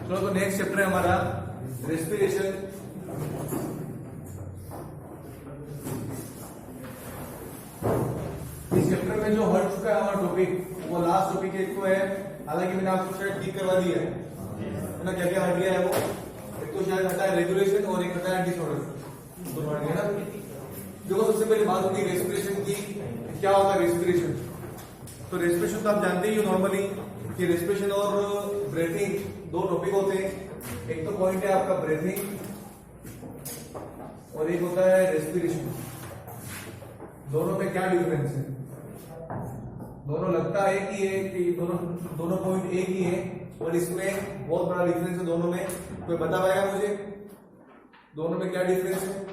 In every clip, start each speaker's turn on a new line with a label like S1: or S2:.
S1: चलो तो next chapter है हमारा रेस्पिरेशन। इस चैप्टर में जो हट चुका है हमारा टॉपिक वो लास्ट टॉपिक एक तो है, हालांकि मैंने आपको शायद ठीक करवा दिया है ना। क्या क्या हट गया है वो, एक तो शायद हटा है रेगुलेशन और एक हटा है डिसऑर्डर, दोनों हट गए ना। देखो सबसे पहले बात होती है रेस्पिरेशन की। क्या होता है रेस्पिरेशन? तो रेस्पिरेशन तो आप जानते ही हो नॉर्मली कि रेस्पिरेशन और ब्रीथिंग दो टॉपिक होते हैं। एक तो पॉइंट है आपका ब्रीथिंग और एक होता है रेस्पिरेशन। दोनों में क्या डिफरेंस है? दोनों लगता है कि ये दोनों पॉइंट एक ही है, और इसमें बहुत बड़ा डिफरेंस है दोनों में। कोई बता पाएगा मुझे दोनों में क्या डिफरेंस है?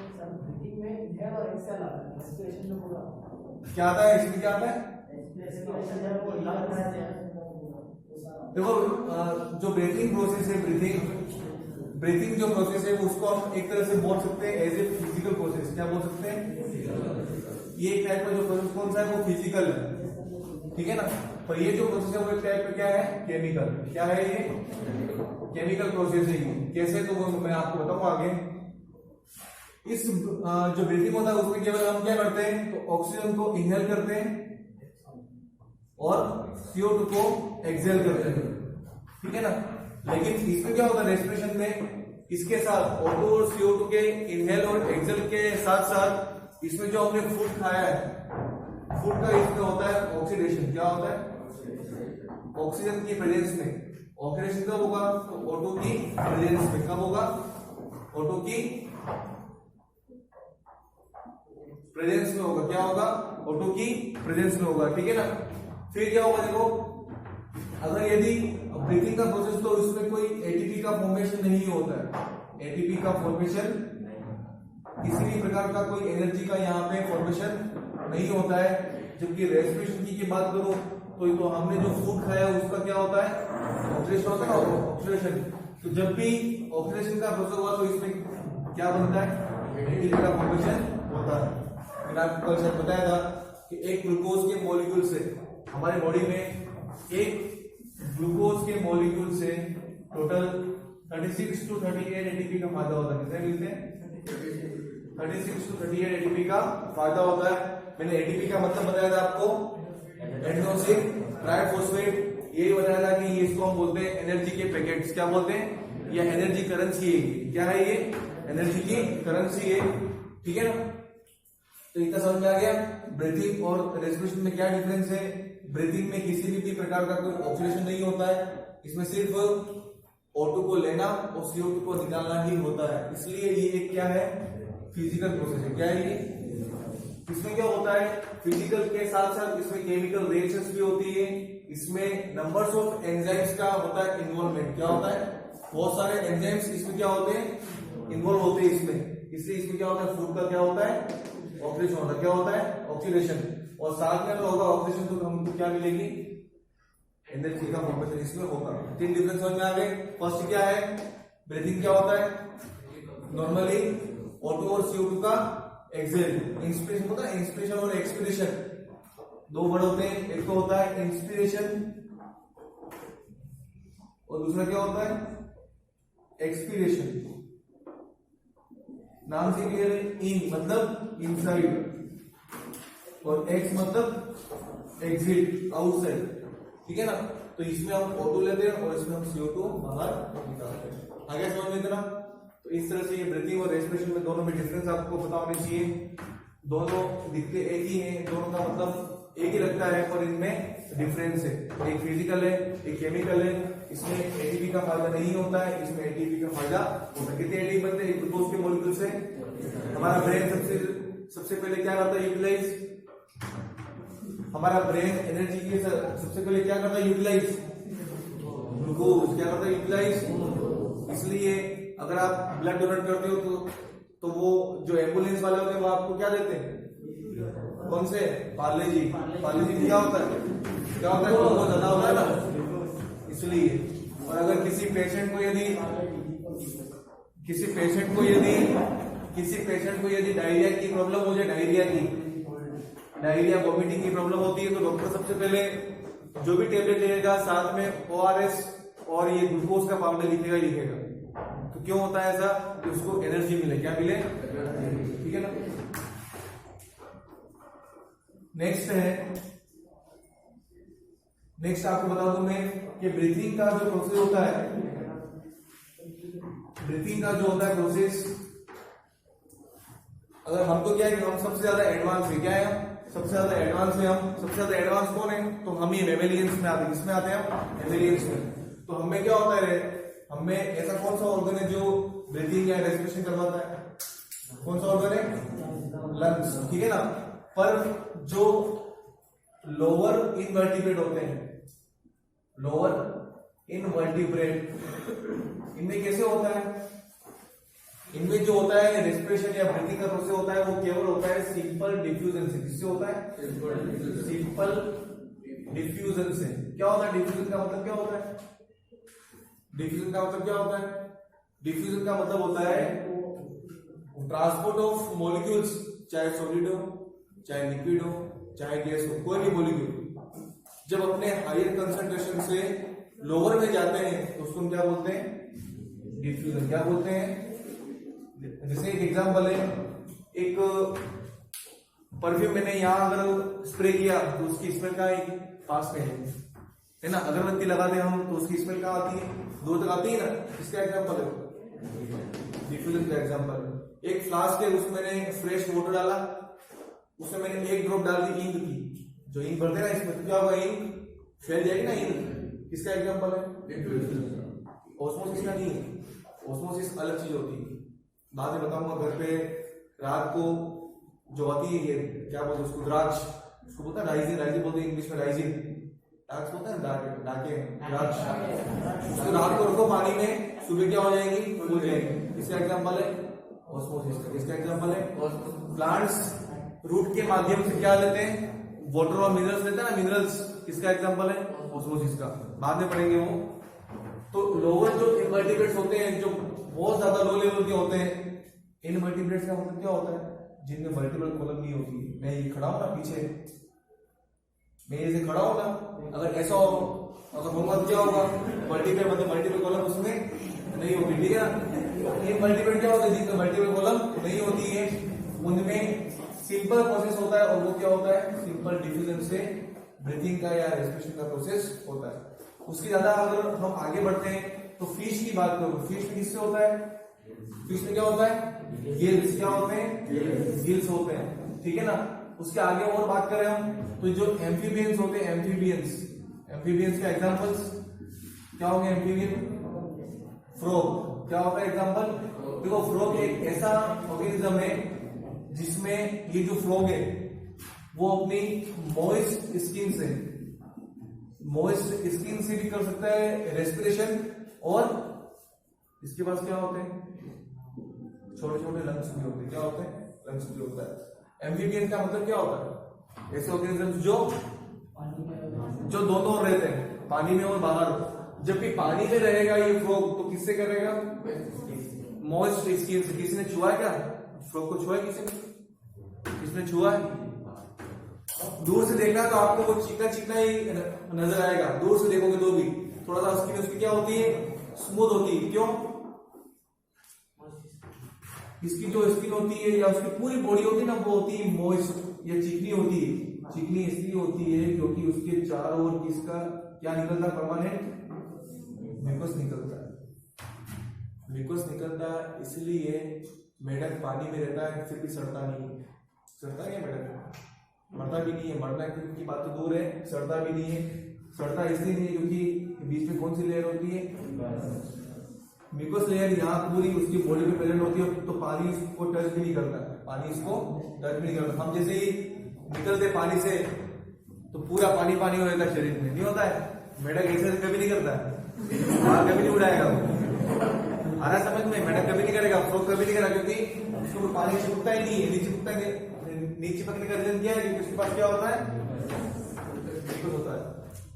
S1: क्या आता है इसमें? क्या आता है? देखो जो ब्रीथिंग प्रोसेस है, ब्रीथिंग जो प्रोसेस है उसको हम एक तरह से बोल सकते हैं एज ए फिजिकल प्रोसेस। क्या बोल सकते हैं? ये एक टाइप का जो प्रोसेस कौन सा है वो फिजिकल है, ठीक है ना। पर ये जो प्रोसेस है वो एक टाइप का क्या है? केमिकल। क्या है ये? केमिकल प्रोसेस है। ये कैसे तो वो मैं आपको बताऊंगा आगे। इस जो ब्रीथिंग होता है उसमें केवल हम क्या करते हैं, तो ऑक्सीजन को इनहेल करते हैं और CO2 को एक्सहेल करते हैं, ठीक है ना। लेकिन इसमें क्या होता है रेस्पिरेशन में, इसके साथ O2 और CO2 के इनहेल और एक्सहेल के साथ साथ इसमें जो हमने फूड खाया है, फूड का इसमें होता है ऑक्सीडेशन। क्या होता है? ऑक्सीजन की प्रेजेंस में ऑक्सीडेशन कब होगा? तो O2 की प्रेजेंस में। कब होगा? O2 की प्रेजेंस में होगा। क्या होगा? O2 की प्रेजेंस में होगा, ठीक है ना। फिर क्या होगा देखो, अगर यदि ब्रीथिंग का प्रोसेस तो इसमें कोई एटीपी का फॉर्मेशन नहीं होता है। एटीपी का फॉर्मेशन किसी भी प्रकार का कोई एनर्जी का यहाँ पे फॉर्मेशन नहीं होता है। जबकि रेस्पिरेशन की बात करो तो हमने जो फूड खाया उसका क्या होता है? ऑक्सीडेशन होता है ना, ऑक्सीडेशन। तो जब भी ऑक्सीडेशन का प्रोसेस हुआ तो इसमें क्या बनता है? एटीपी का फॉर्मेशन होता है। मैंने आपको कल शायद बताया था कि एक ग्लूकोज के मॉलिक्यूल से हमारे बॉडी में, एक ग्लूकोज के मॉलिक्यूल से टोटल 36 to 38 एटीपी का फायदा होता है। कितने मिलते हैं? 36 to 38 एटीपी का फायदा होता है। मैंने एटीपी का मतलब बताया था आपको, एडेनोसिन ट्राइफॉस्फेट। यही बताया था कि इसको हम बोलते हैं एनर्जी के पैकेट्स। क्या बोलते हैं? ये एनर्जी करेंसी है। क्या है ये? एनर्जी की करेंसी है, ठीक है ना। तो इतना समझ में आ गया ब्रीथिंग और रेस्पिरेशन में क्या डिफरेंस है। ब्रीथिंग में किसी भी प्रकार का कोई ऑक्सीडेशन नहीं होता है, इसमें सिर्फ O2 को लेना और CO2 को निकालना ही होता है। इसलिए ये एक क्या है? फिजिकल प्रोसेस है। क्या है ये? इसमें क्या होता है? फिजिकल के साथ साथ इसमें केमिकल रिएक्शंस भी होती है। इसमें नंबर्स ऑफ एंजाइम्स का होता है इन्वॉल्वमेंट। क्या होता है? बहुत सारे एंजाइम्स इसमें क्या होते हैं? इन्वॉल्व होते हैं इसमें। इसलिए इसमें क्या होता है? फूड का क्या होता है? ऑक्सीडेशन होता है। क्या होता है? ऑक्सीडेशन। और साथ में अगर होगा ऑक्सीडेशन तो हमको क्या मिलेगी? एनर्जी का फॉर्मेशन इसमें होगा। तीन डिफरेंस समझ में आ गए। फर्स्ट क्या है? ब्रीथिंग क्या होता है? नॉर्मली O2 और CO2 का एक्सहेल। इंस्पिरेशन होता है, इंस्पिरेशन और एक्सपिरेशन दो वर्ड होते हैं। एक तो होता है इंस्पिरेशन और दूसरा क्या होता है? एक्सपिरेशन। नाम से क्लियर है। इन मतलब इनसाइड और एक्स मतलब एग्जिट, आउटसाइड, ठीक है ना। तो इसमें हम O2 लेते हैं और इसमें हम CO2 बाहर निकालते हैं। आगे समझ में इतना। तो इस तरह से ये ब्रीथिंग और रेस्पिरेशन में दोनों में डिफरेंस आपको पता होने चाहिए। दोनों दिखते एक ही हैं, दोनों का मतलब एक ही लगता है, पर इनमें डिफरेंस है। एक फिजिकल है, एक केमिकल है। इसमें एटीपी का फायदा नहीं होता है, इसमें एटीपी का फायदा होता है। कितने एटीपी बनते हैं ग्लूकोज के मॉलिक्यूल से? हमारा ब्रेन सबसे पहले क्या करता है? यूटिलाइज। हमारा ब्रेन एनर्जी के सबसे पहले क्या करता है? यूटिलाइज। ग्लूकोज क्या करता है? यूटिलाइज। इसलिए अगर आप ब्लड डोनेट करते हो तो वो जो एम्बुलेंस वाले होते हैं वो आपको क्या देते हैं? कौन से? पार्ले जी। पार्ले जी क्या होता है? क्या होता है? ग्लूकोज ज्यादा होता है ना, इसलिए। और अगर किसी पेशेंट को यदि डायरिया की प्रॉब्लम हो जाए, डायरिया वॉमिटिंग की प्रॉब्लम होती है, तो डॉक्टर सबसे पहले जो भी टेबलेट लेगा साथ में ORS और ये ग्लूकोज का पाउडर लिखेगा लिखेगा। तो क्यों होता है ऐसा कि उसको एनर्जी मिले, क्या मिले, ठीक है ना। नेक्स्ट आपको बता दूं मैं कि ब्रीथिंग का जो प्रोसेस होता है, ब्रीथिंग का जो होता है प्रोसेस, अगर हमको क्या है कि हम सबसे ज्यादा एडवांस है, क्या है, सबसे ज्यादा एडवांस है हम, सबसे ज्यादा एडवांस कौन है, तो हम ही मेमेलियंस में आते हैं। किसमें आते हैं हम, मेमेलियंस में। तो हमें क्या होता है, हमें ऐसा कौन सा ऑर्गन है जो ब्रीथिंग या रेस्पिरेशन करवाता है, कौन सा ऑर्गन है, लंग्स, ठीक है ना। पर जो लोअर इनवर्टिब्रेट होते हैं, लोअर इनवर्टिब्रेट, इनमें कैसे होता है, इनमें जो होता है रेस्पिरेशन या ब्रीथिंग का प्रोसेस होता है वो केवल होता है सिंपल डिफ्यूजन से। किससे होता है, सिंपल डिफ्यूजन से। क्या होता है डिफ्यूजन का मतलब, क्या होता है डिफ्यूजन का मतलब, क्या होता है, डिफ्यूजन का मतलब होता है ट्रांसपोर्ट ऑफ मॉलिक्यूल्स, चाहे सॉलिड हो, चाहे लिक्विड हो, चाहे गैस हो, कोई भी मॉलिक्यूल जब अपने हायर कंसंट्रेशन से लोअर में जाते हैं तो उसको हम क्या बोलते हैं, डिफ्यूजन। क्या बोलते हैं, जैसे एक एग्जांपल है, एक परफ्यूम मैंने यहां अगर स्प्रे किया तो उसकी स्मेल का एक पास में है ना। अगरबत्ती लगाते हम तो उसकी स्मेल कहां आती है, दूर तक आती है ना। इसका एग्जांपल है डिफ्यूजन का एग्जांपल। एक फ्लास्क है, उसमें मैंने फ्रेश वाटर डाला, उसमें मैंने एक ड्रॉप डाल दी इंक की, जो इंक भरते हैं ना इसमें, तो क्या होगा, इंक फैल जाएगी ना इंक। किसका एग्जांपल है, ऑस्मोसिस का नहीं है, ऑस्मोसिस अलग चीज होती है, बाद में बताऊंगा। घर पे रात को जो आती है, ये क्या बोलते हैं उसको, द्राक्ष, उसको बोलता है राइजिन, राइजिन बोलते हैं इंग्लिश में, राइजिन डाक्स होता है, डाके द्राक्ष। उसको रात को रखो पानी में, सुबह क्या हो जाएंगी, फूल जाएंगी। इसका एग्जांपल है ऑस्मोसिस का। इसका एग्जांपल है प्लांट्स रूट के माध्यम से क्या लेते हैं, वाटर और मिनरल्स लेते हैं ना, मिनरल्स। इसका एग्जांपल है ऑस्मोसिस का, बाद में पढ़ेंगे वो। तो लोअर जो इनवर्टिब्रेट्स होते हैं, जो बहुत ज्यादा लो लेवल के होते हैं, इनवर्टिब्रेट्स का मतलब क्या होता है, जिनमें वर्टिब्रल कॉलम नहीं होती है। मैं ये खड़ा हूं ना पीछे, मैं ऐसे खड़ा हूं ना, अगर ऐसा हो, अगर होगा तो क्या होगा, वर्टिब्रल मतलब मल्टीपल कॉलम उसमें नहीं होगी, ठीक है ना। इनवर्टिब्रेट क्या होता है, जिनमें मल्टीपल कॉलम नहीं होती है, उनमें सिंपल प्रोसेस होता है, और वो क्या होता है, सिंपल डिफ्यूजन से ब्रीथिंग का या रेस्पिरेशन का प्रोसेस होता है। उसकी ज्यादा अगर हम आगे बढ़ते हैं तो फिश की बात करो, फिश में किससे होता है, फिश में क्या होता है, गिल्स। क्या होते हैं, गिल्स होते हैं, ठीक है ना। उसके आगे और बात करें हम तो जो एम्फीबियंस होते हैं, एम्फीबियंस के एग्जांपल्स क्या होंगे, एम्फीबियन, फ्रॉग। क्या होता है एग्जांपल, देखो फ्रॉग एक ऐसा ऑर्गेनिज्म है जिसमें ये जो फ्रॉग है वो अपनी मॉइस्ट स्किन से भी कर सकता है रेस्पिरेशन, और इसके पास क्या होते हैं, छोटे छोटे लंग्स भी होते हैं। क्या होते हैं, लंग्स भी होता है। एम्फीबियन का मतलब क्या होता है, ऐसे ऑर्गेनिजम्स जो दोनों ओर रहते हैं, पानी में और बाहर। जब भी पानी में रहेगा ये फ्रॉग तो किससे करेगा, मॉइस्ट स्किन से। किसी ने छुआ है क्या, फ्रॉग को छुआ है किसने छुआ है, दूर से देखना तो आपको वो चिकना चिकना ही नजर आएगा, दूर से देखोगे तो भी थोड़ा सा स्किन उसकी क्या होती है, स्मूथ होती है। क्यों, इसकी जो स्किन होती है या उसकी पूरी बॉडी होती है ना, वो होती है मॉइस्ट या चिकनी होती है। चिकनी इसलिए होती है क्योंकि उसके चारों ओर किसका क्या निकलता है, परमानेंट म्यूकस निकलता है। म्यूकस निकलता है इसलिए मेढक पानी में रहता है फिर भी सड़ता नहीं है। सड़ता है क्या मेढक, मरता भी नहीं है, मरना की बात तो दूर है, सड़ता भी नहीं है। सड़ता इसलिए नहीं है क्योंकि बीच में कौन सी लेयर होती है, म्यूकस लेयर यहाँ पूरी उसकी बॉडी पे प्रेजेंट होती है, तो पानी इसको टच भी नहीं करता, पानी इसको टच भी नहीं करता। हम जैसे ही निकलते पानी से तो पूरा पानी पानी हो जाता है शरीर में, नहीं होता है। मेढक ऐसे कभी नहीं करता है, कभी नहीं उड़ाएगा वो, आना समझ में, मेढक कभी नहीं करेगा, फ्रॉग कभी नहीं करेगा, क्योंकि उसको पानी चिपकता ही नहीं है, नीचे चिपकता है, नीचे चिपकने का रीजन क्या है, क्योंकि उसके पास क्या होता है, होता है।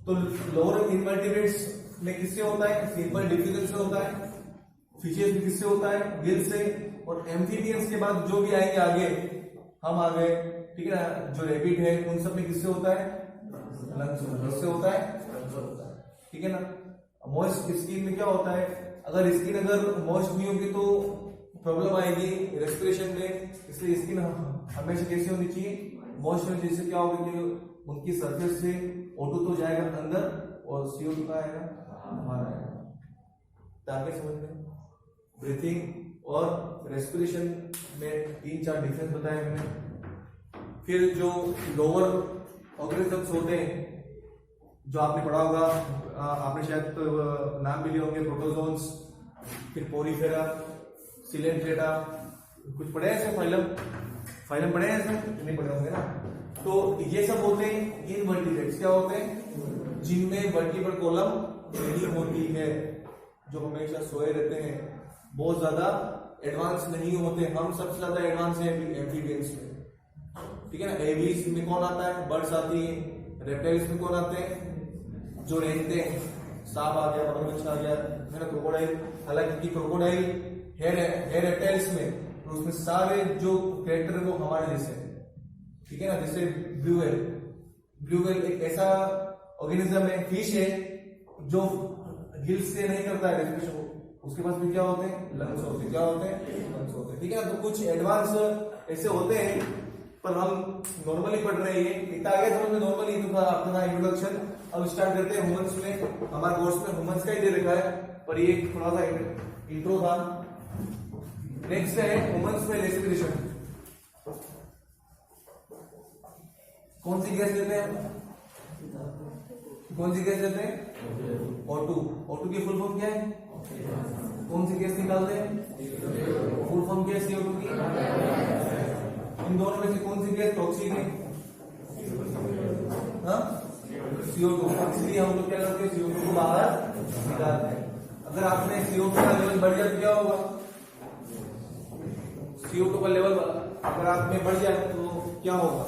S1: तो लोअर इनवर्टिब्रेट्स में किससे होता है, सिंपल डिफ्यूजन से होता है। फिशेस में किससे होता है, गिल से। और एम्फीबियंस के बाद जो भी आएंगे आगे, हम आ गए, ठीक है ना, जो रैबिट है उन सब में किससे होता है, लंग्स से होता है, ठीक है ना। मॉइस्ट स्किन में क्या होता है, अगर स्किन अगर मॉइस्ट नहीं होगी तो प्रॉब्लम आएगी रेस्पिरेशन में, इसलिए स्किन हमेशा कैसी होनी चाहिए, मॉइस्ट होनी चाहिए। जिससे क्या होगा कि उनकी सरफेस से O2 तो जाएगा अंदर और CO2 का आएगा बाहर आएगा। ताकि समझ में ब्रीथिंग और रेस्पिरेशन में 3-4 डिफरेंस बताए मैंने। फिर जो लोअर ऑर्गेनिजम्स होते हैं जो आपने पढ़ा होगा, आपने शायद नाम भी लिए होंगे, प्रोटोजोन्स, फिर पोरीफेरा, सिलेंट्रेटा, कुछ पढ़े हैं फाइलम पढ़े हैं ऐसे नहीं पढ़े होंगे ना। तो ये सब होते हैं इनवर्टिब्रेट्स। क्या होते हैं? जिनमें वर्टिब्रल कॉलम नहीं होती है, जो हमेशा सोए रहते हैं, बहुत ज्यादा एडवांस नहीं होते। हम सबसे ज्यादा एडवांस है एम्फीबियंस में, ठीक है ना। एविस में कौन आता है? बर्ड्स आती है। रेप्टाइल्स में कौन आते हैं? जो रेंगते हैं, सांप आ गया, मगरमच्छ आ गया, है ना, क्रोकोडाइल। हालांकि क्रोकोडाइल है रेप्टाइल्स में, तो उसमें सारे जो कैरेक्टर है वो हमारे जैसे हैं, ठीक है ना। जैसे ब्लू व्हेल एक ऐसा ऑर्गेनिज्म है, फिश है, जो गिल्स से नहीं करता है रेस्पिरेशन, उसके पास भी क्या होते हैं? लंग्स होते हैं। क्या होते हैं? लंग्स होते हैं, ठीक है ना। तो कुछ एडवांस ऐसे होते हैं, पर हम नॉर्मली पढ़ रहे हैं। इतना आगे समझ में नॉर्मली तो था आपका इंट्रोडक्शन। अब स्टार्ट करते हैं ह्यूमंस में। हमारे कोर्स में ह्यूमंस का ही दे रखा है, पर ये थोड़ा सा इंट्रो था। नेक्स्ट है ह्यूमंस में रेस्पिरेशन। कौन सी गैस लेते हैं? कौन सी गैस लेते हैं? O2 की फुल फॉर्म क्या है? कौन सी गैस निकालते हैं? फुल फॉर्म क्या है CO2 की? इन दोनों में से कौन सी गैस टॉक्सिक है? हाँ, CO2। इसलिए हम लोग क्या करते हैं? CO2 को बाहर निकालते हैं। अगर आपने CO2 का लेवल बढ़ जाए तो क्या होगा? CO2 का लेवल अगर आप में बढ़ जाए तो क्या होगा?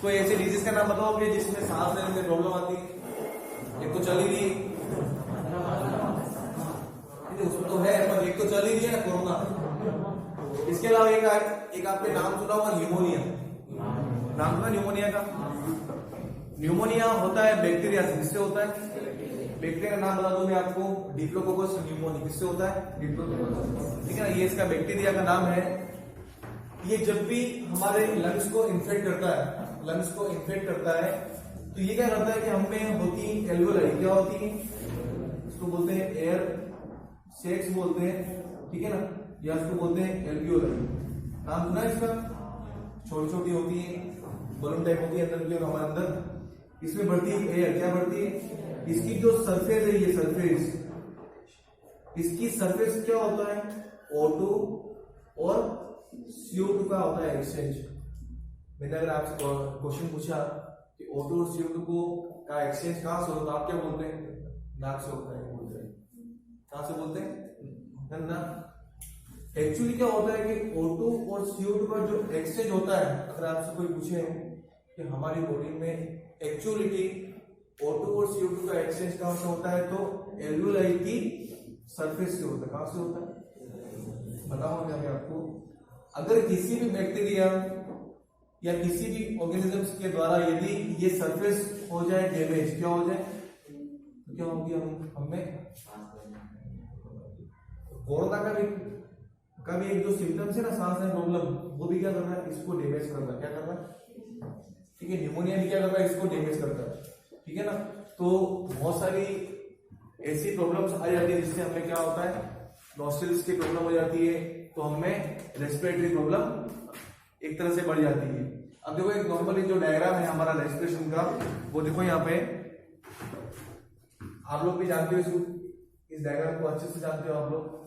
S1: कोई ऐसे डिजीज का नाम बताओगे जिसमें सांस लेने में प्रॉब्लम आती है? एक तो चल ही रही है, उसमें तो है, पर एक तो चल ही रही है ना, कोरोना। इसके अलावा एक आपने नाम सुना होगा, न्यूमोनिया। नाम सुना न्यूमोनिया का? न्यूमोनिया होता है बैक्टीरिया से। किससे होता है? बैक्टीरिया का नाम बता दूं मैं आपको, डिप्लोकोकस न्यूमोनिया। किससे होता है? डिप्लोकोकस, ठीक है ना। ये इसका बैक्टीरिया का नाम है। ये जब भी हमारे लंग्स को इन्फेक्ट करता है, तो ये क्या करता है कि हमें होती एल्वियोलाई। क्या होती है? इसको बोलते हैं एयर सेक्स बोलते हैं, ठीक है ना, या इसको बोलते हैं एल्वियोलाई। नाम सुना है इसका? छोटी छोटी होती है, बलून टाइप होती है अंदर की, और हमारे अंदर इसमें बढ़ती है एयर। क्या बढ़ती है? इसकी जो सरफेस है, ये सरफेस, इसकी सरफेस क्या होता है? O2 और CO2 का होता है एक्सचेंज। मैंने अगर आपसे क्वेश्चन पूछा कि O2 और CO2 को का एक्सचेंज कहां से होता है, आप क्या बोलते हैं? नाक से होता है बोलते हैं। कहां से बोलते हैं? ना। एक्चुअली क्या होता है कि O2 और CO2 का जो एक्सचेंज होता है, अगर आपसे कोई पूछे कि हमारी बॉडी में एक्चुअली O2 और CO2 का एक्सचेंज कहां से होता है, तो एल्वियोलाई की सरफेस से होता है। कहां से होता है? बताऊंगा मैं आपको। अगर किसी भी बैक्टीरिया या किसी भी ऑर्गेनिजम्स के द्वारा यदि ये सरफेस हो जाए डैमेज, क्या हो जाए, तो क्या होगी? हमें कोरोना का भी एक जो सिम्टम्स है ना, सांस लेने प्रॉब्लम, वो भी क्या कर रहा है? इसको डैमेज कर रहा है। क्या कर रहा है? ठीक है। न्यूमोनिया भी क्या कर रहा है? इसको डैमेज करता है, ठीक है ना। तो बहुत सारी ऐसी प्रॉब्लम्स आ जाती है जिससे हमें क्या होता है? नॉस्ट्रिल्स की प्रॉब्लम हो जाती है, तो हमें रेस्पिरेटरी प्रॉब्लम एक तरह से बढ़ जाती है। अब देखो, एक नॉर्मली जो डायग्राम है हमारा रेस्पिरेशन का, वो देखो यहाँ पे, आप लोग भी जानते हो इस डायग्राम को अच्छे से जानते हो आप लोग।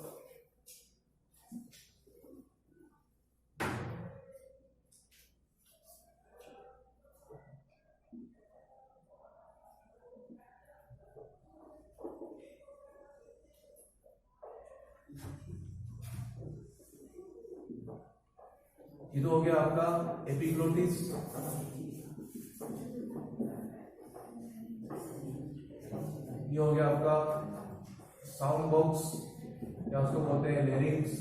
S1: ये तो हो गया आपका एपिग्लोटिस, ये हो गया आपका साउंड बॉक्स, या उसको बोलते हैं लेरिंग्स,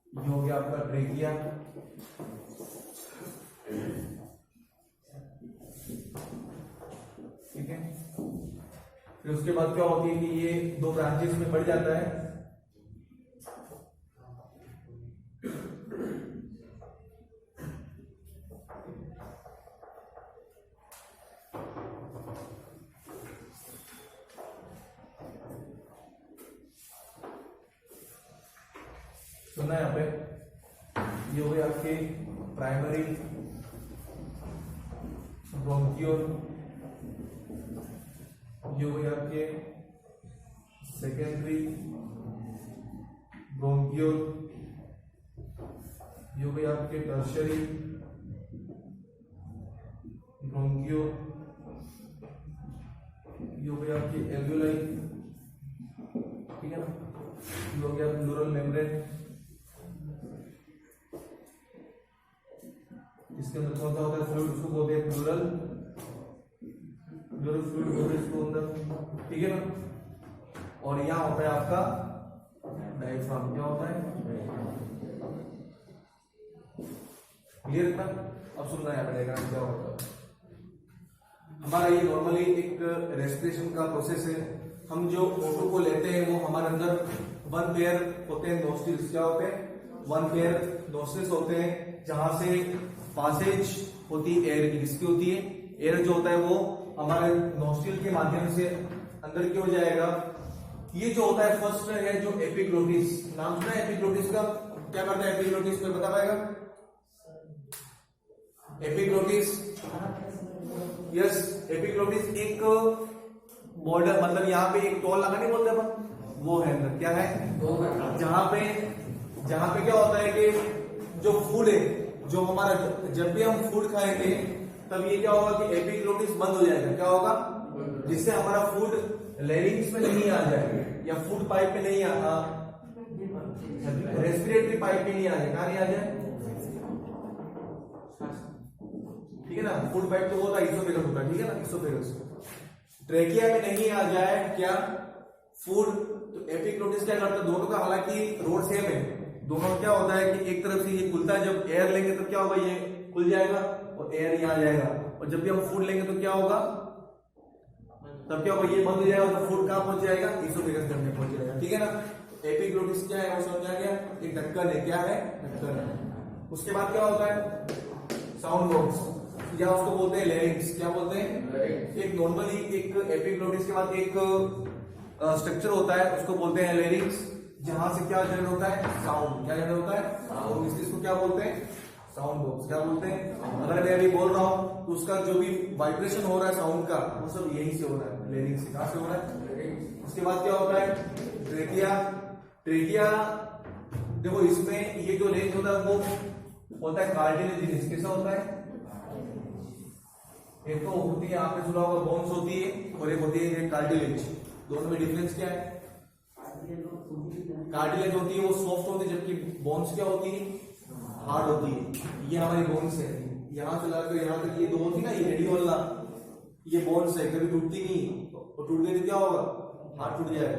S1: ये हो गया आपका ट्रेकिया, ठीक है। फिर उसके बाद क्या होती है कि ये दो ब्रांचेस में बढ़ जाता है। सुनना यहाँ पे, ये हो गए आपके प्राइमरी ब्रोंकियोल, ये हो गए आपके सेकेंडरी ब्रोंकियोल, ये हो गए आपके टर्शियरी ब्रोंकियोल, ये हो गए आपके एल्वियोलाई, ठीक है ना, ये हो गया प्लूरल मेम्ब्रेन, इसके अंदर कौन सा होता है फ्लूइड, उसको बोलते हैं प्लूरल फ्लूइड बोलते हैं इसको अंदर, ठीक है ना। और यहाँ होता है आपका डायफ्राम, क्या होता है, क्लियर इतना। अब सुनना है डायग्राम क्या होता है। हमारा ये नॉर्मली एक रेस्पिरेशन का प्रोसेस है। हम जो O2 को लेते हैं वो हमारे अंदर वन पेयर होते हैं नोस्ट्रिल्स, क्या होते हैं, वन पेयर नोस्ट्रिल्स होते हैं, जहां से पासेज होती है एयर की, किसकी होती है, एयर जो होता है वो हमारे नोस्ट्रिल के माध्यम से अंदर की हो जाएगा। ये जो होता है फर्स्ट है जो एपिग्लोटिस, नाम सुना है एपिग्लोटिस का, क्या करता है एपिग्लोटिस, कोई बता पाएगा? एपिग्लोटिस, यस, एपिग्लोटिस एक बॉर्डर, मतलब यहाँ पे एक टोल लगा नहीं बोलते अपन, वो है अंदर, क्या है, जहां पे क्या होता है कि जो फूड है, जो हमारा जब भी हम फूड खाएंगे तब ये क्या होगा कि एपिग्लोटिस बंद हो जाएगा, क्या होगा, जिससे हमारा फूड लैरिंग्स में नहीं आ जाएगा या फूड पाइप में नहीं आ, रेस्पिरेटरी पाइप में नहीं आ जाए, कहां नहीं आ जाए, ठीक है ना। फूड पाइप तो होता है इसोफेगस होता है, ठीक है ना, इसोफेगस, ट्रेकिया में नहीं आ जाए क्या फूड, तो एपिग्लोटिस क्या करता है, दोनों का हालांकि रोड सेम है, दोनों क्या होता है कि एक तरफ से ये खुलता है, जब एयर लेंगे तो क्या होगा, ये खुल जाएगा और एयर यहाँ जाएगा, और जब भी हम फूड लेंगे तो क्या होगा, तब क्या होगा, ये बंद हो जाएगा, तो फूड कहाँ पहुंच जाएगा, इसोफेगस के अंदर पहुंच जाएगा, ठीक है ना। एपिग्लोटिस क्या है वो समझ आ गया, एक ढक्कन है, क्या है, ढक्कन है। उसके बाद क्या होता है, साउंड बॉक्स, या उसको बोलते हैं लैरिंग्स, क्या बोलते हैं, एक नॉर्मली एक एपिग्लोटिस के बाद एक स्ट्रक्चर होता है, उसको बोलते हैं लैरिंग्स, जहां से क्या जनरेट होता है, साउंड, क्या जनरेट होता है, साउंड, इसको क्या बोलते हैं, साउंड बॉक्स, क्या बोलते हैं। अगर मैं अभी बोल रहा हूं तो उसका जो भी वाइब्रेशन हो रहा है साउंड का, वो सब यहीं से हो रहा है, लैरिंग्स से, कहां से हो रहा है। उसके बाद क्या होता है, ट्रेकिया, ट्रेकिया देखो इसमें ये जो रेंज होता है वो होता है कार्टिलेजिनस, कैसा होता है, एक तो होती है आपने सुना होगा बोन्स होती है और एक होती है कार्टिलेज, दोनों में डिफरेंस क्या है, कार्टिलेज होती है वो सॉफ्ट होती है, जबकि बोन्स क्या होती है, हार्ड होती है। ये हमारी बोन्स है, यहां से लाकर यहां तक ये दो होती है ना, ये रेडियोला, ये बोन्स है, कभी टूटती नहीं, और टूट गई तो क्या होगा, हाथ टूट जाएगा,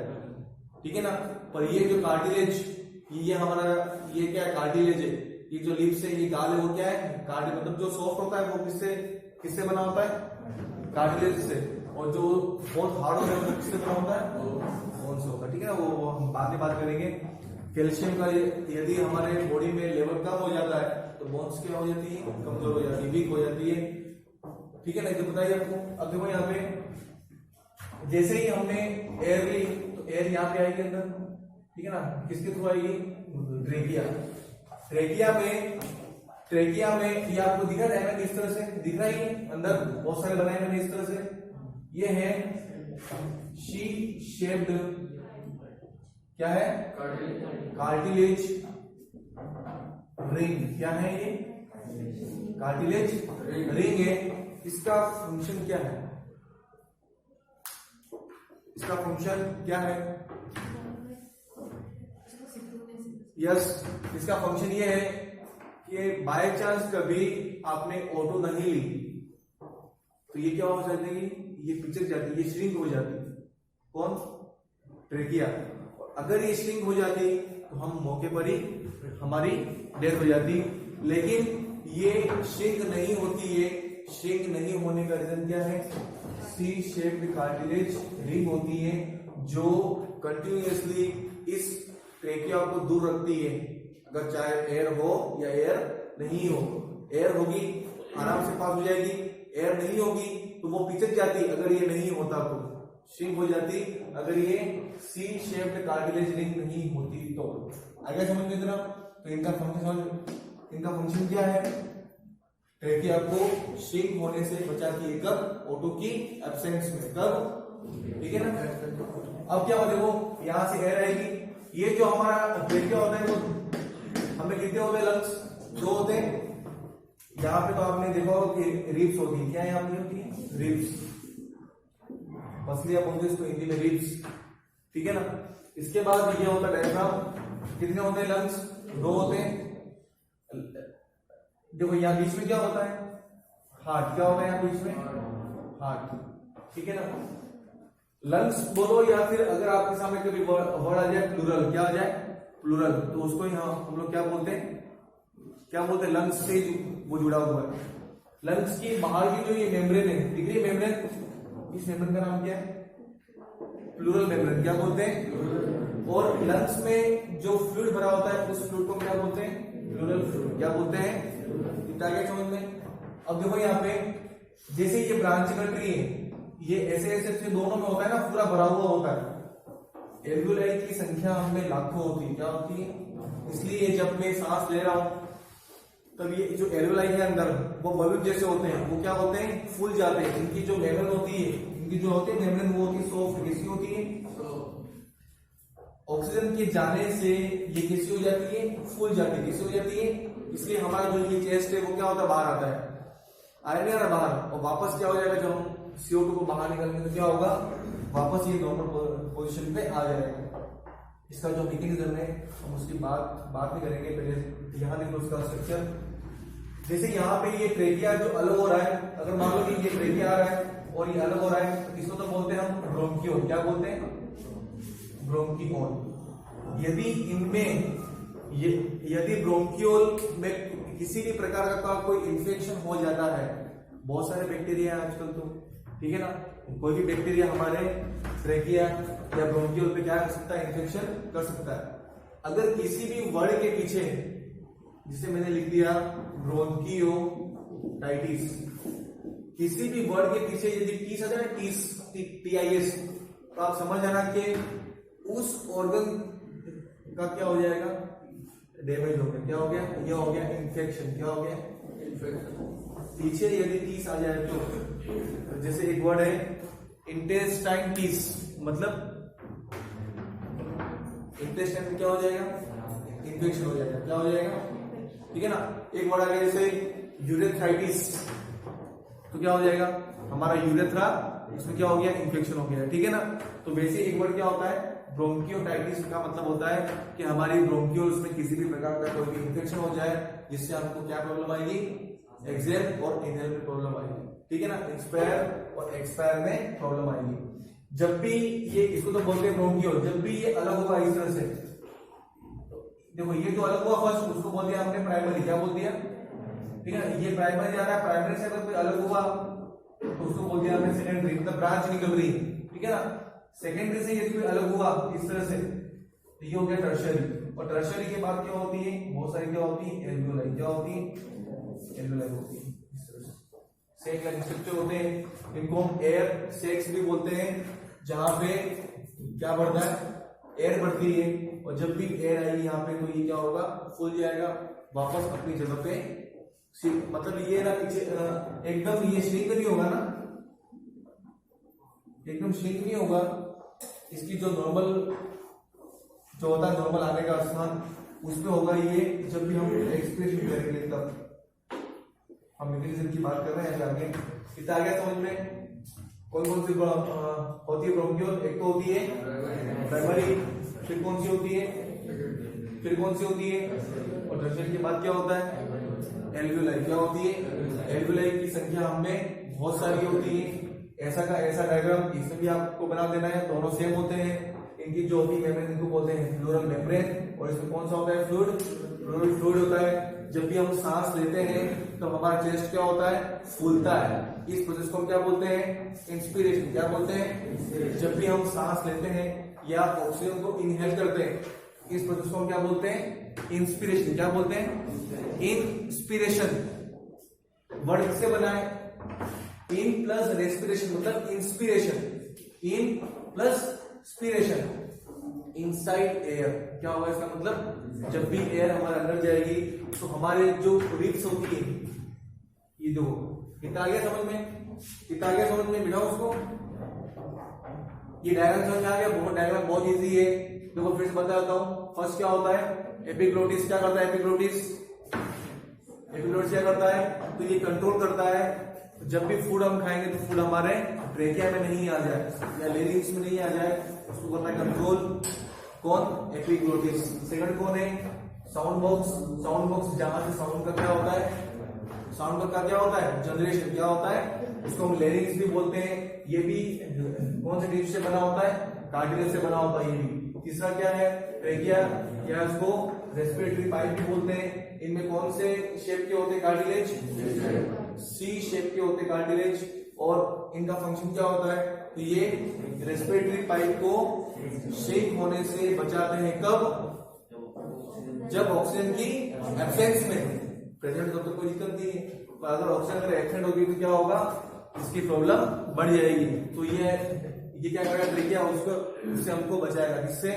S1: ठीक है ना। पर ये जो कार्टिलेज, ये हमारा ये क्या है, कार्टिलेज है, ये जो लिप्स है, ये गाल है, वो क्या है, कार्टिलेज, मतलब जो सॉफ्ट होता है वो किससे बना होता है, कार्टिलेज से, और जो बहुत हार्ड होता है वो किससे बना होता है, बोन से होता है, ठीक है ना। वो हम बाद में बात करेंगे। कैल्शियम का यदि हमारे बॉडी में लेवल कम हो जाता है तो बोन्स क्या हो जाती है, कमजोर हो जाती है, वीक हो जाती है, ठीक है ना। तो बताइए आपको। अब देखो यहाँ पे जैसे ही हमने एयर ली तो एयर यहाँ पे आएगी अंदर, ठीक है ना, किसके थ्रू आएगी, ट्रेकिया, ट्रेकिया में ये आपको दिखा रहा है इस तरह से, दिख रहा है अंदर बहुत सारे बनाए मैंने इस तरह से, ये है शी शेप्ड, क्या है, कार्टिलेज रिंग, क्या है ये, कार्टिलेज रिंग है। इसका फंक्शन क्या है, इसका फंक्शन क्या है, यस, इसका फंक्शन ये है कि बाय चांस कभी आपने O2 नहीं ली तो ये क्या हो जाती है, ये पिक्चर जाती है, ये श्रिंक हो जाती है, कौन, ट्रेकिया। अगर ये श्रिंक हो जाती तो हम मौके पर ही हमारी डेथ हो जाती, लेकिन ये श्रिंक नहीं होती है। श्रिंक नहीं होने का रीजन क्या है, सी शेप्ड कार्टिलेज रिंग होती है जो कंटिन्यूअसली इस ट्रेकिया को दूर रखती है, अगर चाहे एयर हो या एयर नहीं हो। एयर होगी आराम से पास हो जाएगी, एयर नहीं होगी तो वो पिचक जाती, अगर ये नहीं होता तो श्रिंक हो जाती, अगर ये सी शेप्ड कार्टिलेज रिंग नहीं होती तो। आगे समझ में इतना, तो इनका फंक्शन क्या है? ट्रेकिया को श्रिंक होने से बचाती है, कब? O2 की एब्सेंस में, कब? ठीक है ना। अब क्या होगा, देखो यहां से एयर आएगी, ये जो हमारा ट्रेकिया होता है वो हमें कितने होते हैं? लंग्स 2 होते हैं। यहाँ पे तो आपने देखा कि रिब्स होती है, क्या यहाँ पे होती है? रिब्स, मछलियां बोलते हैं इसको हिंदी में रिब्स, ठीक है ना। इसके बाद ये होता है डायफ्राम, कितने होते हैं? लंग्स 2 होते हैं। देखो यहाँ बीच में क्या होता है? हार्ट, क्या होता है यहाँ बीच में? हार्ट, ठीक है ना। लंग्स बोलो या फिर अगर आपके सामने कभी वर्ड आ जाए प्लूरल, क्या आ जाए? प्लूरल, तो उसको यहाँ हम लोग क्या बोलते हैं? क्या बोलते हैं? लंग्स से वो जुड़ा हुआ है। लंग्स की बाहर की जो ये मेम्ब्रेन है, दिख रही है मेम्ब्रेन, इस मेम्ब्रेन का नाम क्या है? प्लूरल मेम्ब्रेन, क्या बोलते हैं? और लंग्स में जो फ्लूइड भरा होता है उस फ्लूइड को क्या बोलते हैं? प्लूरल फ्लूइड, क्या बोलते हैं? इतना क्या समझ में। अब देखो यहाँ पे जैसे ये ब्रांचियोमेट्री है, ये ऐसे दोनों में होता है ना, पूरा भरा हुआ होता है। एल्वियोलाई की संख्या हमें लाखों होती है, क्या होती है? इसलिए जब मैं सांस ले रहा हूं तब ये जो एल्वियोलाई है अंदर वो बलून जैसे होते हैं, वो क्या होते हैं? फूल जाते हैं। इनकी जो मेम्ब्रेन होती है, इनकी जो होती है मेम्ब्रेन, वो होती है सॉफ्ट, कैसी होती है? ऑक्सीजन के जाने से ये कैसी हो जाती है? फूल जाती है। कैसी हो जाती है? इसलिए हमारा जो ये चेस्ट है वो क्या होता है? बाहर आता है, आया नहीं आ रहा बाहर, और वापस क्या हो जाएगा? जब हम CO2 को बाहर निकालेंगे तो क्या होगा? वापस ये नॉर्मल पोजीशन पे आ जाएगा। इसका जो मैकेनिज्म है हम उसकी बात नहीं करेंगे, पहले यहाँ देखो उसका स्ट्रक्चर। जैसे यहाँ पे ये ट्रेकिया जो अलग हो रहा है, अगर मान लो कि ये ट्रेकिया आ रहा है और ये अलग हो रहा है, तो इसको तो बोलते हैं हम ब्रोंकियोल, क्या बोलते हैं? ब्रोंकियोल। यदि ब्रोंकियोल में किसी भी प्रकार का कोई इंफेक्शन हो जाता है, बहुत सारे बैक्टीरिया है आजकल तो, ठीक है ना, कोई भी बैक्टीरिया हमारे ट्रेकिया या ब्रोंकियोल पे क्या कर सकता है? इन्फेक्शन कर सकता है। अगर किसी भी वर्ड के पीछे, जिसे मैंने लिख दिया ब्रोंकियोटाइटिस, किसी भी वर्ड के पीछे यदि टीस आ जाए, TIS, तो आप समझ जाना कि उस ऑर्गन का क्या हो जाएगा? डैमेज हो गया। क्या हो गया? ये हो गया इन्फेक्शन। क्या हो गया? इन्फेक्शन। पीछे यदि टीस आ जाए तो, जैसे एक वर्ड है इंटेस्टाइन टीस, मतलब इंटेस्टाइन में क्या हो जाएगा? इन्फेक्शन हो जाएगा। क्या हो जाएगा? ठीक है ना। एक वर्ड आ गया जैसे यूरेथ्राइटिस, तो क्या हो जाएगा? हमारा यूरेथ्रा, इसमें क्या हो गया? इन्फेक्शन हो गया, ठीक है ना। तो वैसे एक वर्ड क्या होता है? ब्रोंकियोटाइटिस का मतलब होता है कि हमारी ब्रोंकियोल्स में किसी भी प्रकार का कोई भी इन्फेक्शन हो जाए, जिससे हमको क्या प्रॉब्लम आएगी? एक्सेल और इनहेल में प्रॉब्लम आएगी, ठीक है ना। इंस्पायर और एक्सपायर में प्रॉब्लम आएगी। जब भी ये, इसको तो बोलते हैं ब्रोंकियोल, जब भी ये अलग होगा इस तरह से, देखो ये जो अलग हुआ फर्स्ट, उसको बोल दिया हमने प्राइमरी, क्या बोल दिया? ठीक है ना, ये प्राइमरी जा रहा है, प्राइमरी से अगर कोई अलग हुआ तो उसको बोल दिया हमने सेकेंडरी, मतलब ब्रांच निकल रही, ठीक है ना। सेकेंडरी से यदि कोई अलग हुआ इस तरह से, तो ये हो गया टर्शियरी। और टर्शियरी के बाद क्या होती है? बहुत सारी क्या होती है? एल्वियोलाई। क्या होती है? एल्वियोलाई होती है इस तरह से। सेक लाइक स्ट्रक्चर होते हैं, इनको हम एयर सेक्स भी बोलते हैं, जहां पे क्या बढ़ता है? एयर बढ़ती है, और जब भी एयर आएगी यहाँ पे तो ये क्या होगा? फूल जाएगा, वापस अपनी जगह पे। मतलब ये ना पीछे एकदम ये श्रिंक नहीं होगा ना, एकदम श्रिंक नहीं होगा। इसकी जो नॉर्मल जो होता है, नॉर्मल आने का स्थान उस पे होगा ये, जब भी हम एक्सप्रेशन करेंगे तब। हम मैकेनिज्म की बात कर रहे हैं आगे। इतना आ गया समझ में? कौन कौन सी होती है ब्रोंकियोल? एक तो होती है प्राइमरी, फिर कौन सी होती है? फिर कौन सी होती है? और टर्शियरी के बाद क्या होता है? एल्वियोलाई। क्या होती है? एल्वियोलाई की संख्या हमें बहुत सारी होती है। ऐसा का ऐसा डायग्राम इसमें भी आपको बना देना है, दोनों सेम होते हैं। इनकी जो होती है मेम्ब्रेन, इनको बोलते हैं प्लूरल मेम्ब्रेन, और इसमें कौन सा होता है? फ्लूइड। फ्लूइड होता है, जब भी हम सांस लेते हैं तो हमारा चेस्ट क्या होता है, फूलता है। इस प्रोसेस को हम क्या बोलते हैं, इंस्पिरेशन। क्या बोलते हैं, जब भी हम सांस लेते हैं या ऑक्सीजन को इनहेल करते हैं, इस प्रोसेस को हम क्या बोलते हैं, इंस्पिरेशन। क्या बोलते हैं, इंस्पिरेशन। वर्ड किससे बना है, इन प्लस रेस्पिरेशन मतलब inspiration, in plus स्पिरेशन, inside air. क्या होगा इसका मतलब, जब भी एयर हमारे अंदर जाएगी तो हमारे जो रिब्स होती है, ये दो, कितना आ गया समझ में, कितना आ गया समझ में, बिठाओ उसको। ये डायग्राम समझ में आ गया, बहुत डायग्राम बहुत इजी है। देखो फिर से बता देता हूं। फर्स्ट क्या होता है, एपिग्लोटिस। क्या करता है एपिग्लोटिस, एपिग्लोटिस क्या करता है, तो ये कंट्रोल करता है जब भी फूड हम खाएंगे तो फूड हमारे ट्रेकिया में नहीं आ जाए या लेरिंग्स में नहीं आ जाए, उसको करता है कंट्रोल। कौन, एपिग्लोटिस। सेकंड कौन है, साउंड बॉक्स। साउंड बॉक्स जहां से साउंड का क्या होता है, साउंड का क्या होता है, जनरेशन। क्या होता है, उसको हम लेरिंग्स भी बोलते हैं। ये भी कौन से टिश्यू से बना होता है, कार्टिलेज से बना होता है ये भी। तीसरा क्या है, ट्रेकिया, या उसको रेस्पिरेटरी पाइप भी बोलते हैं। इनमें कौन से शेप के होते हैं, कार्टिलेज, सी शेप के होते हैं कार्टिलेज। और इनका फंक्शन क्या होता है, तो ये रेस्पिरेटरी पाइप को शेक होने से बचाते हैं। कब, जब ऑक्सीजन की एब्सेंस में, प्रेजेंट तो कोई दिक्कत नहीं है, पर अगर ऑक्सीजन अगर एब्सेंट होगी तो क्या होगा, इसकी प्रॉब्लम बढ़ जाएगी। तो ये क्या करेगा, ट्रेकिया उसको, उससे हमको बचाएगा, किससे,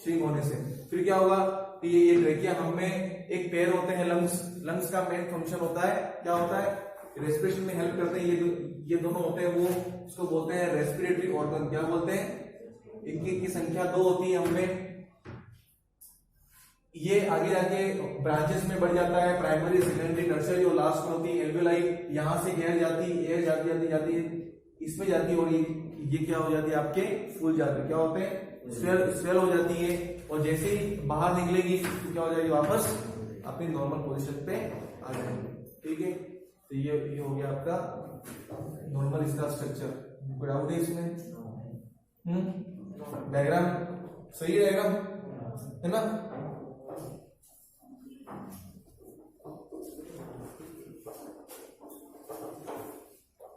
S1: शेक होने से। फिर क्या होगा, ये ट्रेकिया हमें एक पैर होते हैं लंग्स। लंग्स का मेन फंक्शन होता है, क्या होता है, रेस्पिरेशन में हेल्प करते हैं। ये दोनों होते हैं, वो उसको बोलते हैं रेस्पिरेटरी ऑर्गन। क्या बोलते हैं, इनकी संख्या 2 होती है हमें। ये आगे जाके ब्रांचेस में बढ़ जाता है, प्राइमरी, सेकेंडरी, टर्शियरी, और लास्ट में होती है एल्वेलाई। यहां से एयर जाती है इसमें जाती है, और ये क्या हो जाती है, आपके फूल जाते हैं। क्या होते हैं, स्वेल हो जाती है। और जैसे ही बाहर निकलेगी तो क्या हो जाएगी, वापस अपनी नॉर्मल पोजीशन पे आ जाएगी। ठीक है, तो ये हो गया आपका नॉर्मल इसका स्ट्रक्चर। कोई डाउट है इसमें, डायग्राम सही है, डायग्राम है ना।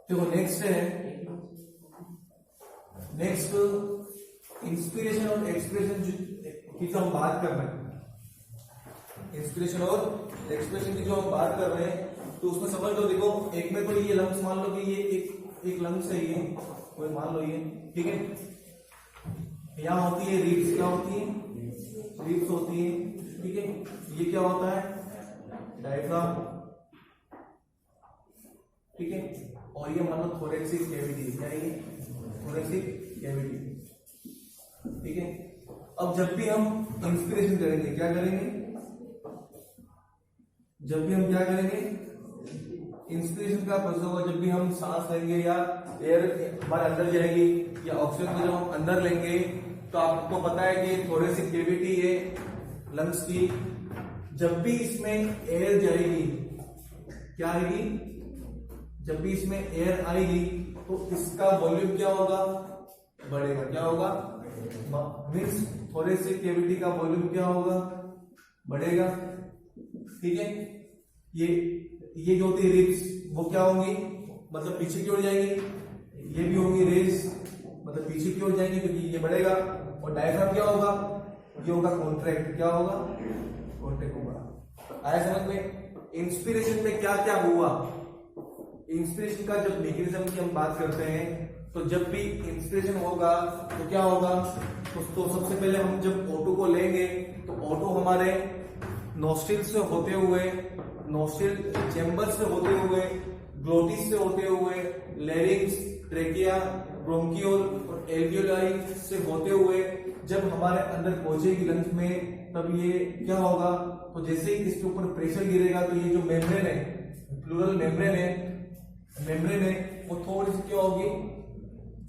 S1: देखो नेक्स्ट है, नेक्स्ट इंस्पिरेशन और एक्सप्रेशन की जो हम बात कर रहे हैं, इंस्पिरेशन और एक्सप्रेशन की जो हम बात कर रहे हैं, तो उसमें समझ लो। देखो एक में तो ये लंग्स मान लो कि ये एक लंग्स है, ये कोई मान लो ये, ठीक है। यहाँ होती है रिब्स। क्या होती है, रिब्स होती है, ठीक है। ये क्या होता है, डायफ्राम, ठीक है। और ये मान लो थोरेसिक कैविटी। क्या है ये, थोरेसिक कैविटी, ठीक है। अब जब भी हम इंस्पिरेशन करेंगे, क्या करेंगे, जब भी हम क्या करेंगे, इंस्पिरेशन का प्रोसेस होगा जब भी हम सांस लेंगे या एयर हमारे अंदर जाएगी या ऑक्सीजन को जब हम अंदर लेंगे, तो आपको पता है कि थोरेसिक कैविटी है लंग्स की। जब भी इसमें एयर जाएगी, क्या आएगी, जब भी इसमें एयर आएगी तो इसका वॉल्यूम क्या होगा, बढ़ेगा। क्या होगा, मीन्स थोरेसिक कैविटी का वॉल्यूम क्या होगा, बढ़ेगा। ठीक है, ये जो होती है रिब्स, वो क्या होंगी, मतलब पीछे की ओर जाएंगी। ये भी होंगी रेज, मतलब पीछे की ओर जाएंगे क्योंकि ये बढ़ेगा। और डायफ्राम क्या होगा, ये होगा कॉन्ट्रैक्ट। क्या होगा, कॉन्ट्रैक्ट होगा। आया समझ में। इंस्पिरेशन में क्या क्या हुआ, इंस्पिरेशन का जब मैकेनिज्म की हम बात करते हैं, तो जब भी इंस्पिरेशन होगा तो क्या होगा, तो सबसे पहले हम जब O2 को लेंगे तो O2 हमारे नोस्ट्रिल से होते हुए, नोस्ट्रिल चेंबर से होते हुए, ग्लोटिस से होते हुए, लेरिंग्स, ट्रेकिया, ब्रोंकियोल और एल्वियोलाई से होते हुए जब हमारे अंदर पहुंचेगी लंग्स में, तब ये क्या होगा, तो जैसे ही इसके ऊपर प्रेशर गिरेगा तो ये जो मेम्ब्रेन है, प्लूरल मेम्ब्रेन है, वो थोड़ी सी क्या होगी,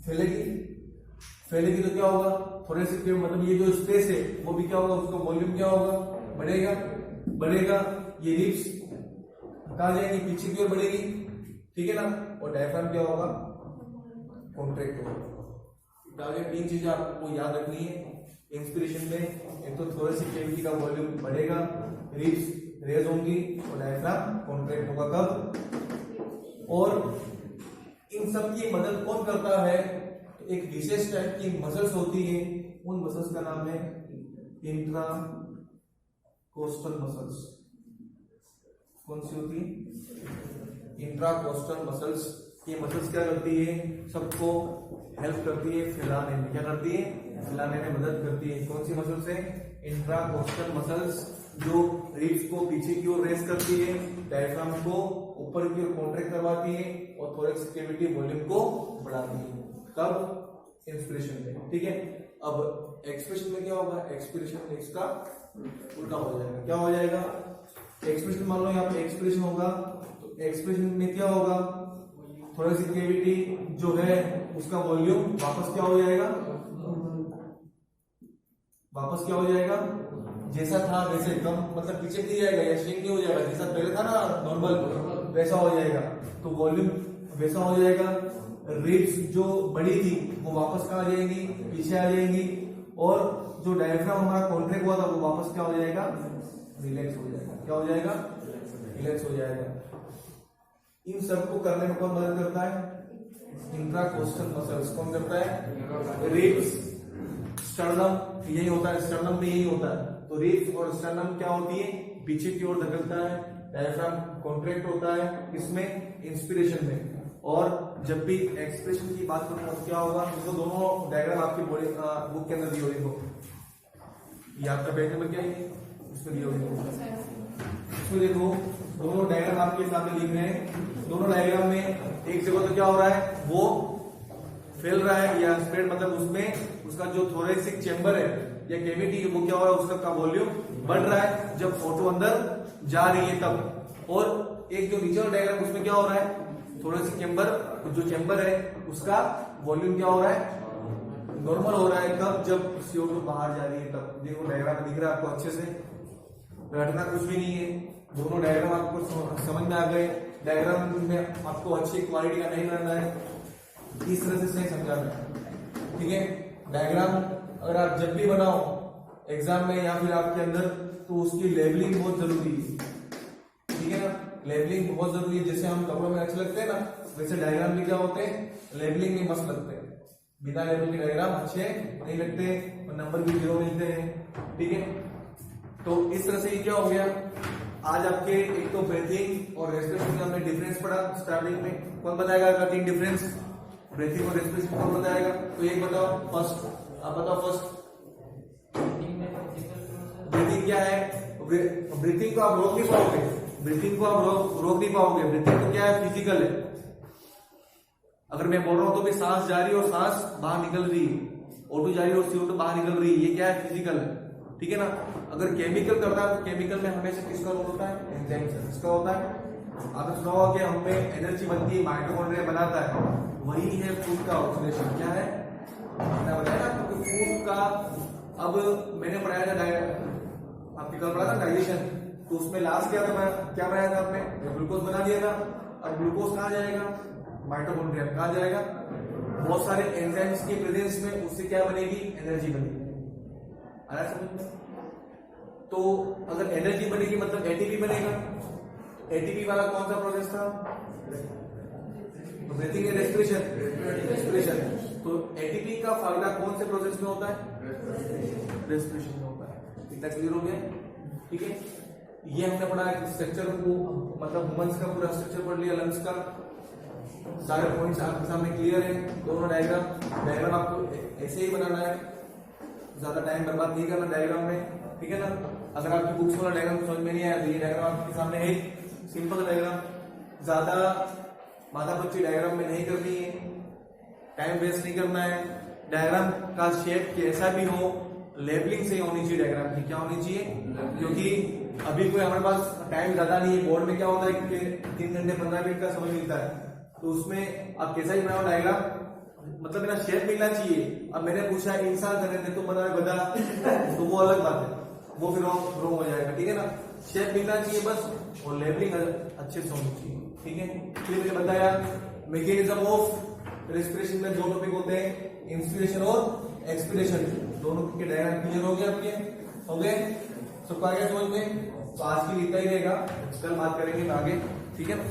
S1: फैलेगी। तो क्या होगा, थोड़े से मतलब ये जो स्पेस है वो भी क्या होगा, उसका वॉल्यूम क्या होगा, बढ़ेगा। ये रिब्स कहाँ जाएंगी, पीछे की ओर बढ़ेगी, ठीक है ना। और डायफ्राम क्या होगा, कॉन्ट्रैक्ट होगा। आगे 3 चीजें आपको याद रखनी है इंस्पिरेशन में। एक तो थोरेसिक कैविटी का वॉल्यूम बढ़ेगा, रिब्स रेज होंगी और डायफ्राम कॉन्ट्रैक्ट होगा कब, और इन सब की मदद कौन करता है, एक विशेष टाइप की मसल्स होती है, उन मसल्स का नाम है इंट्रा कोस्टल मसल्स। कौन सी होती है, इंट्रा कोस्टल मसल्स। ये मसल्स क्या करती है, सबको हेल्प करती है फैलाने में, क्या करती है, फैलाने में मदद करती है। कौन सी मसल्स है, इंट्रा कोस्टल मसल्स, जो रिब्स को पीछे की ओर रेस करती है, डायफ्राम को ऊपर की ओर कॉन्ट्रैक्ट करवाती है और थोरेक्स कैविटी वॉल्यूम को बढ़ाती है। कब, इंस्पिरेशन में, ठीक है। अब एक्सप्रेशन में क्या होगा, एक्सपिरेशन में इसका उल्टा हो जाएगा। क्या हो जाएगा, एक्सप्रेशन मान लो यहाँ पे एक्सप्रेशन होगा, तो एक्सप्रेशन में क्या होगा, थोरेक्स कैविटी जो है उसका वॉल्यूम वापस क्या हो जाएगा, वापस क्या हो जाएगा, जैसा था वैसे, कम मतलब पीछे नहीं जाएगा या श्रिंक नहीं हो जाएगा, जैसा पहले था ना नॉर्मल वैसा हो जाएगा। तो वॉल्यूम वैसा हो जाएगा, रिब्स जो बड़ी थी वो वापस कहाँ आ जाएंगी, पीछे आ जाएंगी, और जो डायफ्राम हमारा कॉन्ट्रैक्ट हुआ था वो वापस क्या हो जाएगा, रिलैक्स हो जाएगा। क्या हो जाएगा, रिलैक्स हो जाएगा। इन सबको करने में कौन मदद करता है, इंट्राकोस्टल मसल्स। कौन करता है, रिब्स, स्टर्नम, यही होता है, स्टर्नम में यही होता है। तो रिब्स और स्टर्नम क्या होती है, पीछे की ओर धकेलता है, डायफ्राम कॉन्ट्रैक्ट होता है, इसमें इंस्पिरेशन में। और जब भी एक्सप्रेशन की बात करूंगा तो क्या होगा, तो दोनों डायग्राम आपकी बॉडी बुक के अंदर दी हुई हो, ये आपका पेज नंबर क्या है, उसमें दी हुई हो, इसमें देखो दोनों डायग्राम आपके सामने लिख रहे हैं। दोनों डायग्राम में एक जगह तो क्या हो रहा है, वो फैल रहा है या स्प्रेड, मतलब उसमें उसका जो थोरेसिक चेंबर है या कैविटी वो क्या हो रहा है, उसका वॉल्यूम बढ़ रहा है जब फोटो अंदर जा रही है तब। और एक जो नीचे डायग्राम उसमें क्या हो रहा है, थोरेसिक चेंबर, जो चेंबर है उसका वॉल्यूम क्या हो रहा है, नॉर्मल हो रहा है। कब, जब CO2 बाहर जा रही है तब। देखो डायग्राम दिख रहा है आपको अच्छे से, रटना कुछ भी नहीं है, दोनों डायग्राम आपको समझ में आ गए। डायग्राम में आपको अच्छी क्वालिटी का नहीं करना है, इस तरह से नहीं समझाना है, ठीक है। डायग्राम अगर आप जब भी बनाओ एग्जाम में या फिर आपके अंदर, तो उसकी लेबलिंग बहुत जरूरी है, ठीक है ना। लेबलिंग बहुत जरूरी है, जैसे हम कपड़ों में अच्छे लगते हैं ना, वैसे डायग्राम में क्या होते हैं, लेबलिंग में मस्त लगते हैं। बिना लेबल के डायग्राम अच्छे नहीं लगते और नंबर भी 0 मिलते हैं, ठीक है। तो इस तरह से ये क्या हो गया, आज आपके एक तो ब्रीथिंग और रेस्पिरेशन में हमने डिफरेंस पढ़ा स्टार्टिंग में। कौन बताएगा आपका 3 डिफरेंस, ब्रीथिंग और रेस्पिरेशन कौन बताएगा, तो एक बताओ फर्स्ट, आप बताओ फर्स्ट। ब्रीथिंग क्या है, ब्रीथिंग को आप रोक नहीं पाओगे, ब्रीथिंग को आप रोक नहीं पाओगे। ब्रीथिंग तो क्या है, फिजिकल है। अगर मैं बोल रहा हूं तो भी सांस जा रही है और सांस बाहर निकल रही है, O2 जा रही है और CO2 बाहर निकल रही है, ये क्या है, फिजिकल है, ठीक है ना। अगर केमिकल करता है तो केमिकल में हमेशा किसका रोल होता है, एंजाइम का। किसका होता है, आपने सुना होगा कि हमें एनर्जी बनती है, माइटोकॉन्ड्रिया बनाता है, वही है फूड का ऑक्सीडेशन। क्या है, मैंने बताया ना आपको फूड का। अब मैंने पढ़ाया था आपके कल पढ़ा था डाइजेशन, तो उसमें लास्ट क्या था, क्या बनाया था आपने, ग्लूकोज बना दिया था। अब ग्लूकोज कहाँ जाएगा, माइटोकॉन्ड्रिया में। कहाँ जाएगा, बहुत सारे एंजाइम्स की प्रेजेंस में, उससे क्या बनेगी, एनर्जी बनेगी। आया समझ में। तो अगर एनर्जी बनेगी मतलब एटीपी बनेगा। एटीपी वाला कौन सा प्रोसेस था, ब्रीथिंग एंड रेस्पिरेशन। तो एटीपी का फायदा कौन से प्रोसेस में होता है, रेस्पिरेशन में होता है। इतना क्लियर हो गया, ठीक है। ये हमने पढ़ा स्ट्रक्चर को, मतलब ह्यूमंस का पूरा स्ट्रक्चर पढ़ लिया, लंग्स का सारे पॉइंट्स आपके सामने क्लियर है। दोनों डायग्राम आपको ऐसे ही बनाना है, ज्यादा टाइम बर्बाद नहीं करना डायग्राम में, ठीक है ना। अगर आपकी बुक्स वाला डायग्राम समझ में नहीं आया तो ये डायग्राम आपके सामने है, सिंपल डायग्राम, ज्यादा माथापच्ची डायग्राम में नहीं करनी है, टाइम वेस्ट नहीं करना है। डायग्राम का शेप कैसा भी हो, लेबलिंग से होनी चाहिए डायग्राम की। क्या होनी चाहिए, क्योंकि अभी कोई हमारे पास टाइम ज्यादा नहीं है। बोर्ड में क्या होता है कि 3 घंटे 15 मिनट का समय मिलता है, तो उसमें आप कैसा ही बनाओ डायग्राम, मतलब मेरा शेप मिलना चाहिए। अब मैंने पूछा इंसान करने थे तो बना गधा, तो वो अलग बात है, वो फिर रॉन्ग हो जाएगा, ठीक है ना। शेप मिलना चाहिए बस, और लेबलिंग अच्छे से होनी चाहिए, ठीक है। फिर मैंने बताया मैकेनिज्म ऑफ रेस्पिरेशन में 2 टॉपिक होते हैं, इंस्पिरेशन और एक्सपिरेशन। दोनों के डायग्राम क्लियर हो गए आपके, हो गए, सबको आ गया समझ में। तो आज के लिए इतना ही रहेगा, कल बात करेंगे आगे, ठीक है ना।